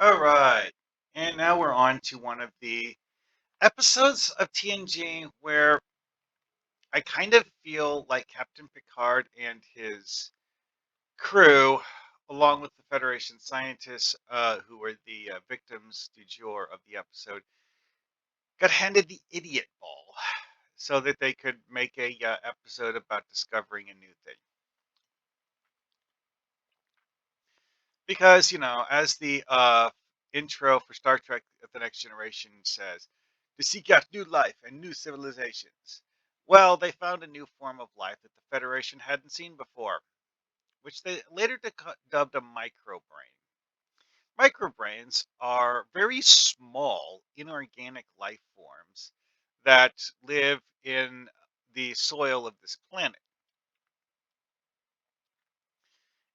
All right. And now we're on to one of the episodes of TNG where I kind of feel like Captain Picard and his crew, along with the Federation scientists who were the victims du jour of the episode, got handed the idiot ball so that they could make a episode about discovering a new thing. Because, as the intro for Star Trek The Next Generation says, to seek out new life and new civilizations. Well, they found a new form of life that the Federation hadn't seen before, which they later dubbed a microbrain. Microbrains are very small, inorganic life forms that live in the soil of this planet.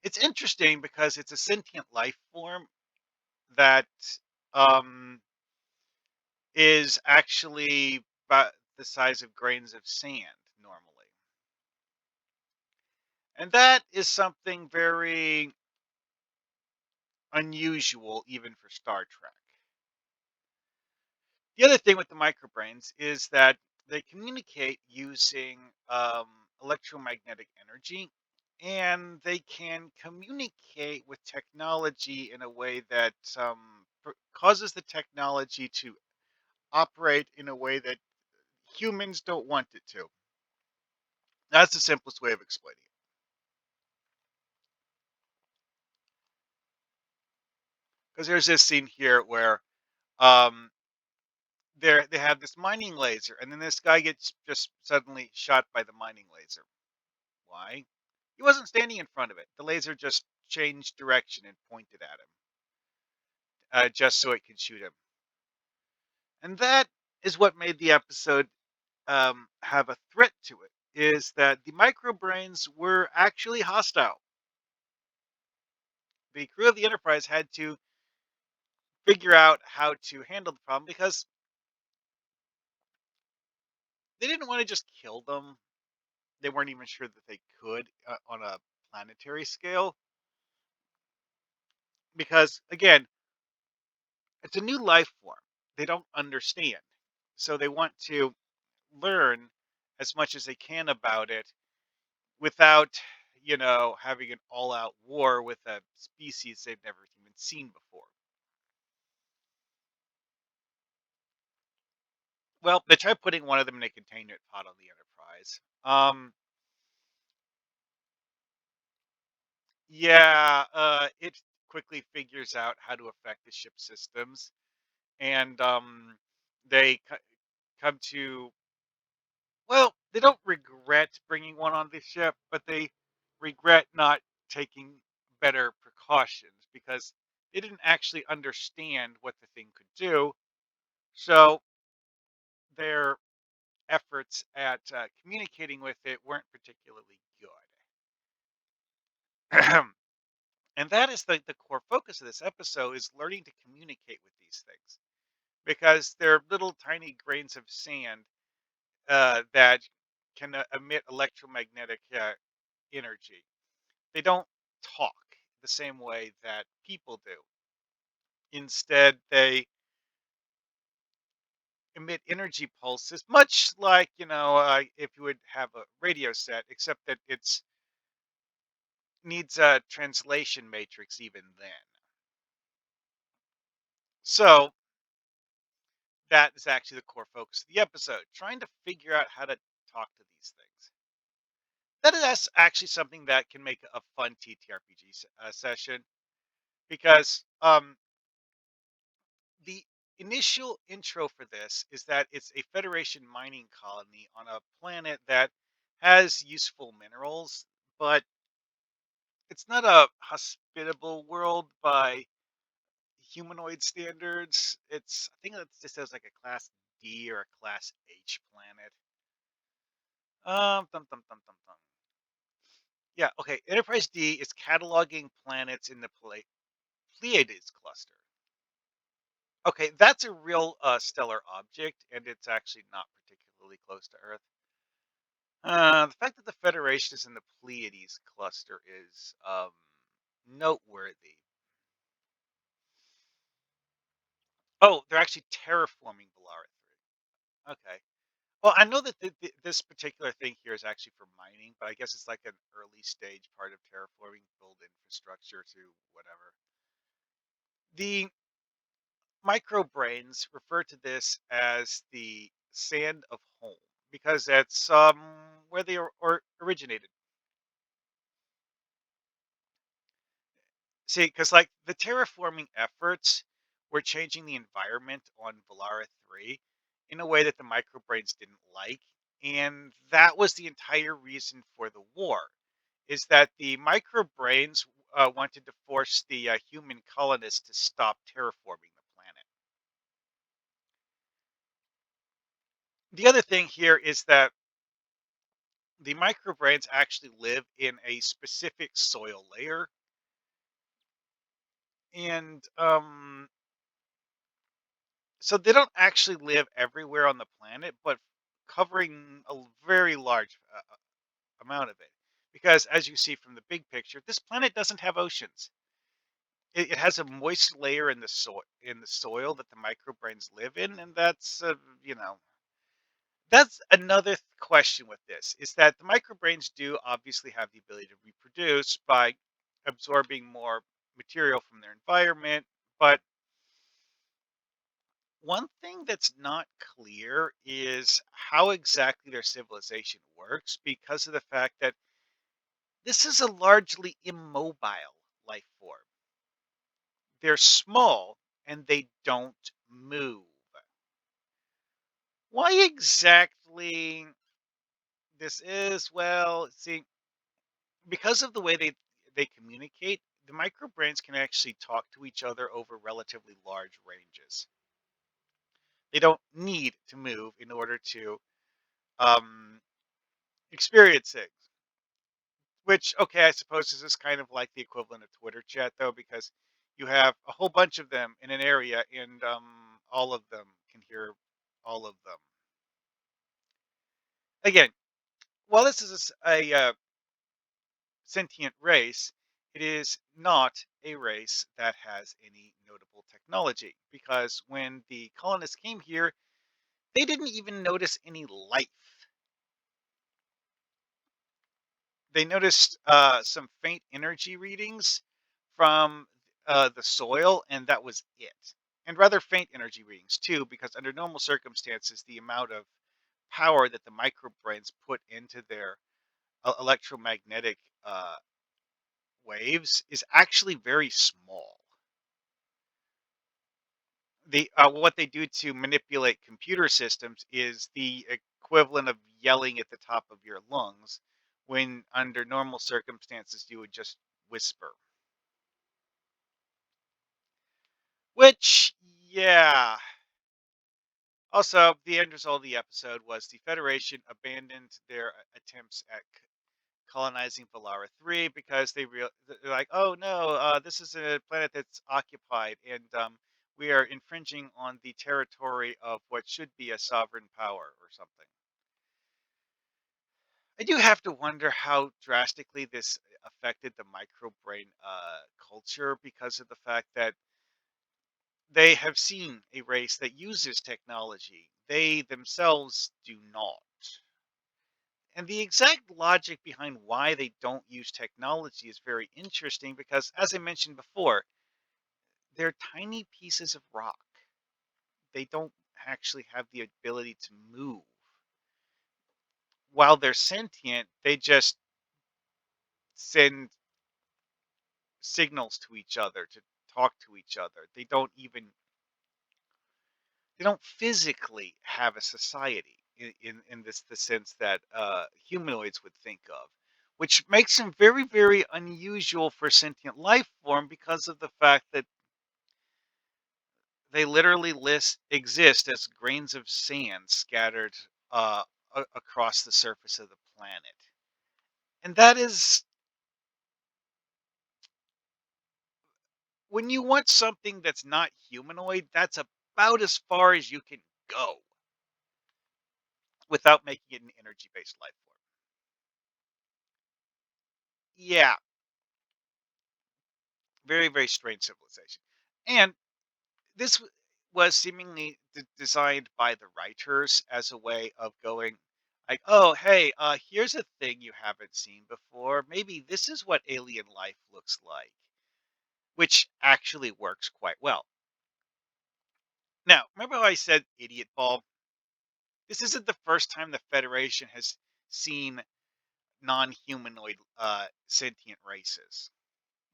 It's interesting because it's a sentient life form that um, is actually about the size of grains of sand normally. And that is something very unusual even for Star Trek. The other thing with the microbrains is that they communicate using electromagnetic energy, and they can communicate with technology in a way that causes the technology to operate in a way that humans don't want it to. That's the simplest way of explaining it. Because there's this scene here where um, they have this mining laser, and then this guy gets just suddenly shot by the mining laser. Why? He wasn't standing in front of it. The laser just changed direction and pointed at him, just so it could shoot him. And that is what made the episode have a threat to it. Is that the microbrains were actually hostile. The crew of the Enterprise had to figure out how to handle the problem because they didn't want to just kill them. They weren't even sure that they could on a planetary scale because, again, it's a new life form. They don't understand. So they want to learn as much as they can about it without, having an all out war with a species they've never even seen before. Well, they tried putting one of them in a containment pod on the Enterprise. Yeah, it quickly figures out how to affect the ship systems, and they come to, well, they don't regret bringing one on the ship, but they regret not taking better precautions because they didn't actually understand what the thing could do. So their efforts at communicating with it weren't particularly good. And that is the core focus of this episode is learning to communicate with these things because they're little tiny grains of sand that can emit electromagnetic energy. They don't talk the same way that people do. Instead, they emit energy pulses, much like, if you would have a radio set, except that it's needs a translation matrix even then. So that is actually the core focus of the episode, trying to figure out how to talk to these things. That is actually something that can make a fun TTRPG session because the initial intro for this is that it's a Federation mining colony on a planet that has useful minerals, but it's not a hospitable world by humanoid standards. I think that just says like a class D or a class H planet. Thumb, thumb, thumb, thumb, thumb. Yeah, okay. Enterprise D is cataloging planets in the Pleiades cluster. Okay, that's a real stellar object, and it's actually not particularly close to Earth. The fact that the Federation is in the Pleiades cluster is noteworthy. Oh, they're actually terraforming Valara 3. Okay. Well, I know that this particular thing here is actually for mining, but I guess it's like an early stage part of terraforming, build infrastructure to whatever. The Microbrains refer to this as the sand of home because that's where they or originated. See, because like the terraforming efforts were changing the environment on Valara 3 in a way that the microbrains didn't like. And that was the entire reason for the war, is that the microbrains wanted to force the human colonists to stop terraforming the planet. The other thing here is that the microbrains actually live in a specific soil layer. And so they don't actually live everywhere on the planet, but covering a very large amount of it. Because as you see from the big picture, this planet doesn't have oceans. It has a moist layer in the soil that the microbrains live in, and you know that's another question with this is that the microbrains do obviously have the ability to reproduce by absorbing more material from their environment, but one thing that's not clear is how exactly their civilization works because of the fact that this is a largely immobile life form. They're small and they don't move. Why exactly this is, well, see, because of the way they communicate, the microbrains can actually talk to each other over relatively large ranges. They don't need to move in order to um, experience things. Which, okay, I suppose this is kind of like the equivalent of Twitter chat, though, because you have a whole bunch of them in an area, and all of them can hear all of them. Again, while this is sentient race, it is not a race that has any notable technology, because when the colonists came here, they didn't even notice any life. They noticed some faint energy readings from the soil, and that was it. And rather faint energy readings too, because under normal circumstances, the amount of power that the microbrains put into their electromagnetic waves is actually very small. What they do to manipulate computer systems is the equivalent of yelling at the top of your lungs, when under normal circumstances you would just whisper. Which, yeah. Also, the end result of the episode was the Federation abandoned their attempts at colonizing Valara 3 because they're like, oh no, this is a planet that's occupied, and we are infringing on the territory of what should be a sovereign power or something. I do have to wonder how drastically this affected the microbrain culture because of the fact that they have seen a race that uses technology. They themselves do not. And the exact logic behind why they don't use technology is very interesting because, as I mentioned before, they're tiny pieces of rock. They don't actually have the ability to move. While they're sentient, they just send signals to each other to talk to each other. They don't physically have a society in this the sense that humanoids would think of, which makes them very, very unusual for sentient life form because of the fact that they literally exist as grains of sand scattered across the surface of the planet. And that is, when you want something that's not humanoid, that's about as far as you can go without making it an energy based life form. Yeah, very, very strange civilization. And this was seemingly designed by the writers as a way of going like, "Oh, hey, here's a thing you haven't seen before. Maybe this is what alien life looks like," which actually works quite well. Now, remember how I said idiot ball? This isn't the first time the Federation has seen non-humanoid sentient races.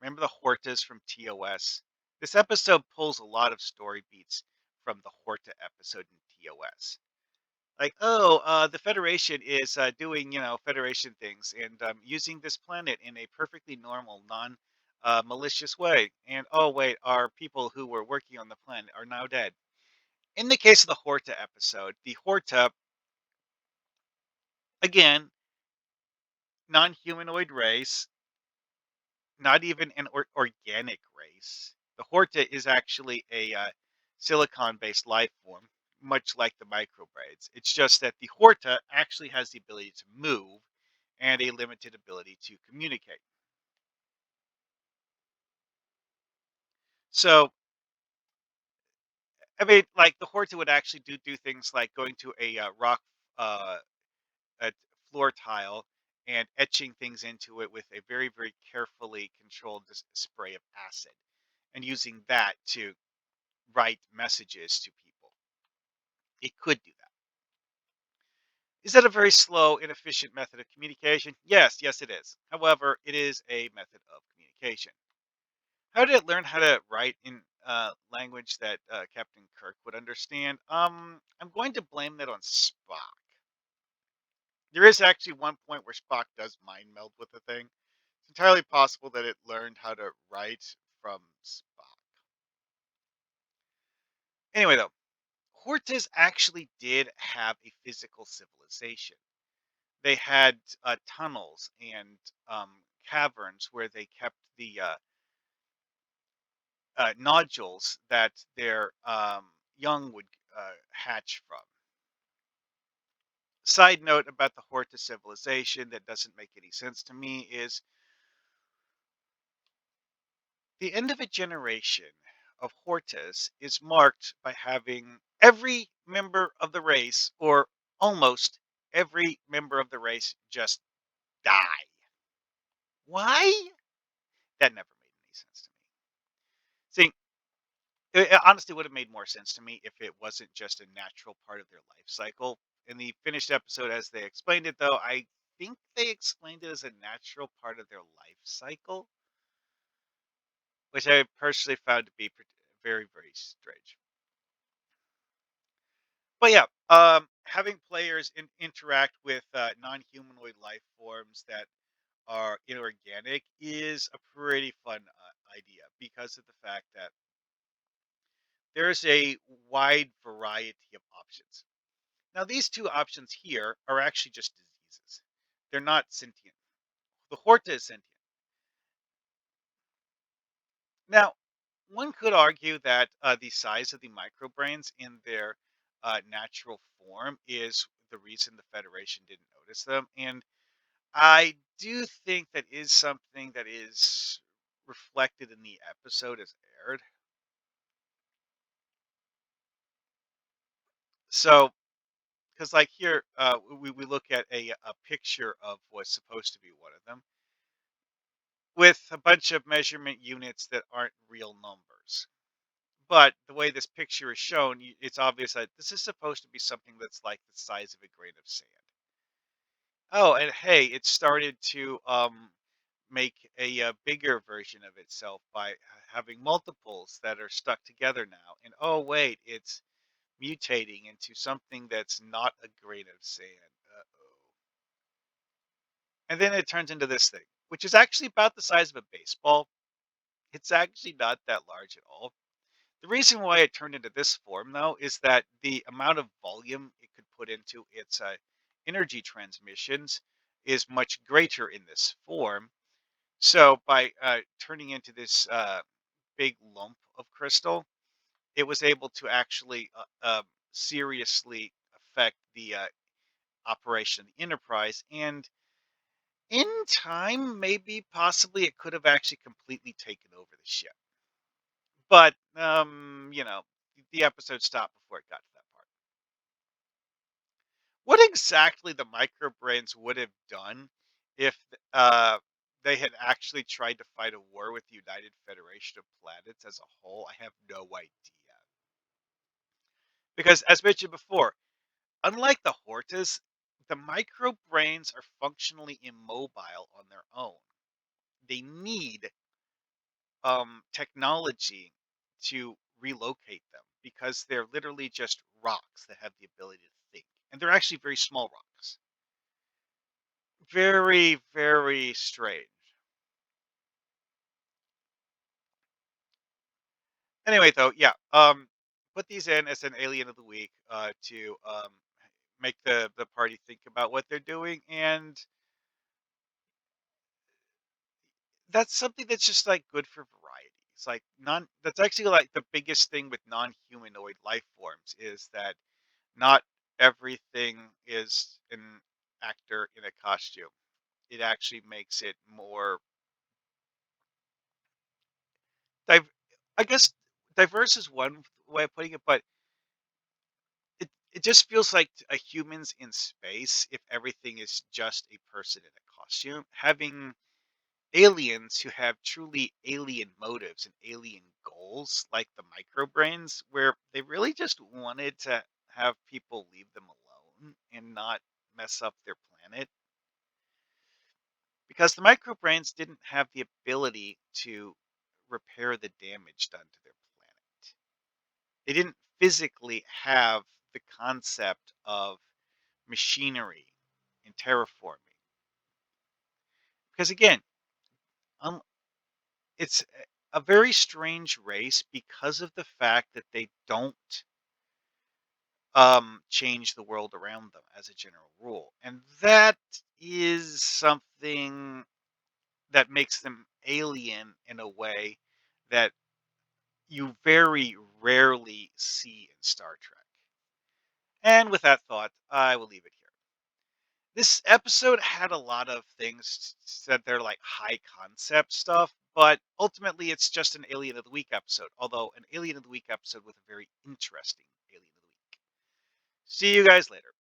Remember the Hortas from TOS? This episode pulls a lot of story beats from the Horta episode in TOS. Like, oh, the Federation is doing, Federation things and using this planet in a perfectly normal, non malicious way. And oh, wait, our people who were working on the planet are now dead. In the case of the Horta episode, the Horta, again, non humanoid race, not even an organic race. The Horta is actually a silicon based life form, much like the microbrains. It's just that the Horta actually has the ability to move and a limited ability to communicate. So, I mean, like the Horta would actually do things like going to a rock uh, a floor tile and etching things into it with a very carefully controlled spray of acid and using that to write messages to people. It could do that. Is that a very slow, inefficient method of communication? Yes, it is. However, it is a method of communication. How did it learn how to write in language that Captain Kirk would understand? I'm going to blame that on Spock. There is actually one point where Spock does mind meld with the thing. It's entirely possible that it learned how to write from Spock. Anyway, though, Hortus actually did have a physical civilization. They had tunnels and caverns where they kept the nodules that their young would hatch from. Side note about the Horta civilization that doesn't make any sense to me is the end of a generation of Hortas is marked by having every member of the race, or almost every member of the race, just die. Why? That never made any sense to me. See, it honestly would have made more sense to me if it wasn't just a natural part of their life cycle. In the finished episode, as they explained it, though, I think they explained it as a natural part of their life cycle, which I personally found to be very strange. But yeah, having players interact with non-humanoid life forms that are inorganic is a pretty fun idea because of the fact that there's a wide variety of options. Now, these two options here are actually just diseases. They're not sentient. The Horta is sentient. Now, one could argue that the size of the microbrains in their natural form is the reason the Federation didn't notice them. And I do think that is something that is reflected in the episode as aired. So, because like here, we look at a picture of what's supposed to be one of them with a bunch of measurement units that aren't real numbers. But the way this picture is shown, it's obvious that this is supposed to be something that's like the size of a grain of sand. Oh, and hey, it started to make a bigger version of itself by having multiples that are stuck together now. And oh, wait, it's mutating into something that's not a grain of sand. Uh-oh. And then it turns into this thing, which is actually about the size of a baseball. It's actually not that large at all. The reason why it turned into this form, though, is that the amount of volume it could put into its energy transmissions is much greater in this form. So by turning into this big lump of crystal, it was able to actually seriously affect the operation of the Enterprise. And in time, maybe possibly it could have actually completely taken over the ship. But the episode stopped before it got to that part. What exactly the microbrains would have done if uh, they had actually tried to fight a war with the United Federation of Planets as a whole, I have no idea. Because, as mentioned before, unlike the Hortus, the microbrains are functionally immobile on their own. They need technology to relocate them because they're literally just rocks that have the ability to think. And they're actually very small rocks. Very, very strange. Anyway, though, yeah, put these in as an alien of the week to make the party think about what they're doing, and that's something that's just like good for variety. It's like non. That's actually like the biggest thing with non-humanoid life forms is that not everything is an actor in a costume. It actually makes it more div- I guess diverse is one way of putting it, but it just feels like a humans in space if everything is just a person in a costume. Having aliens who have truly alien motives and alien goals, like the microbrains, where they really just wanted to have people leave them alone and not mess up their planet. Because the microbrains didn't have the ability to repair the damage done to their planet. They didn't physically have the concept of machinery and terraforming. Because again, um, it's a very strange race because of the fact that they don't change the world around them as a general rule. And that is something that makes them alien in a way that you very rarely see in Star Trek. And with that thought, I will leave it here. This episode had a lot of things that they're like high concept stuff, but ultimately it's just an Alien of the Week episode, although an Alien of the Week episode with a very interesting Alien of the Week. See you guys later.